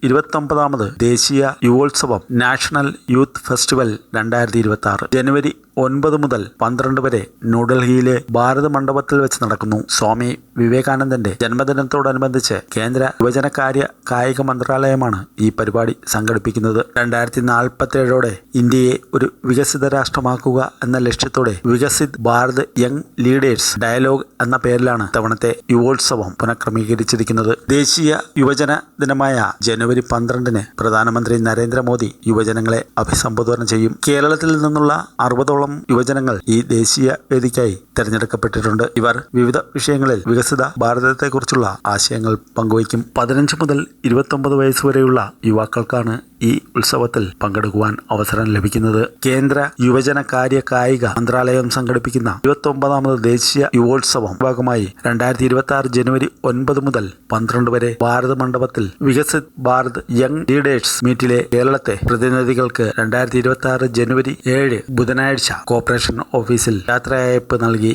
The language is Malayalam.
29ാമത് ദേശീയ യുവോത്സവം നാഷണൽ യൂത്ത് ഫെസ്റ്റിവൽ 2026 ജനുവരി 9 മുതൽ 12 വരെ ന്യൂഡൽഹിയിലെ ഭാരത് മണ്ഡപത്തിൽ വെച്ച് നടക്കുന്നു. സ്വാമി വിവേകാനന്ദന്റെ ജന്മദിനത്തോടനുബന്ധിച്ച് കേന്ദ്ര യുവജനകാര്യ കായിക മന്ത്രാലയമാണ് ഈ പരിപാടി സംഘടിപ്പിക്കുന്നത്. 2047ഓടെ ഇന്ത്യയെ ഒരു വികസിത രാഷ്ട്രമാക്കുക എന്ന ലക്ഷ്യത്തോടെ Viksit Bharat young leaders dialogue എന്ന പേരിലാണ് ഇത്തവണത്തെ യുവോത്സവം പുനഃക്രമീകരിച്ചിരിക്കുന്നത്. ദേശീയ യുവജന ദിനമായ ജനുവരി 12-ന് പ്രധാനമന്ത്രി നരേന്ദ്രമോദി യുവജനങ്ങളെ അഭിസംബോധന ചെയ്യും. കേരളത്തിൽ നിന്നുള്ള 60ഓളം യുവജനങ്ങൾ ഈ ദേശീയ വേദിക്കായി തെരഞ്ഞെടുക്കപ്പെട്ടിട്ടുണ്ട്. ഇവർ വിവിധ വിഷയങ്ങളിൽ വികസിത ഭാരതത്തെക്കുറിച്ചുള്ള ആശയങ്ങൾ പങ്കുവയ്ക്കും. 15 മുതൽ 29 വയസ്സ് വരെയുള്ള യുവാക്കൾക്കാണ് ഈ ഉത്സവത്തിൽ പങ്കെടുക്കുവാൻ അവസരം ലഭിക്കുന്നത്. കേന്ദ്ര യുവജനകാര്യ കായിക മന്ത്രാലയം സംഘടിപ്പിക്കുന്ന 29ാമത് ദേശീയ യുവോത്സവം ഭാഗമായി 2026 ജനുവരി 9 മുതൽ 12 വരെ ഭാരത് മണ്ഡപത്തിൽ വികസിത് ഭാരത് യങ് ലീഡേഴ്സ് മീറ്റിലെ കേരളത്തെ പ്രതിനിധികൾക്ക് 2026 ജനുവരി 7 ബുധനാഴ്ച കോർപ്പറേഷൻ ഓഫീസിൽ യാത്രയയപ്പ് നൽകി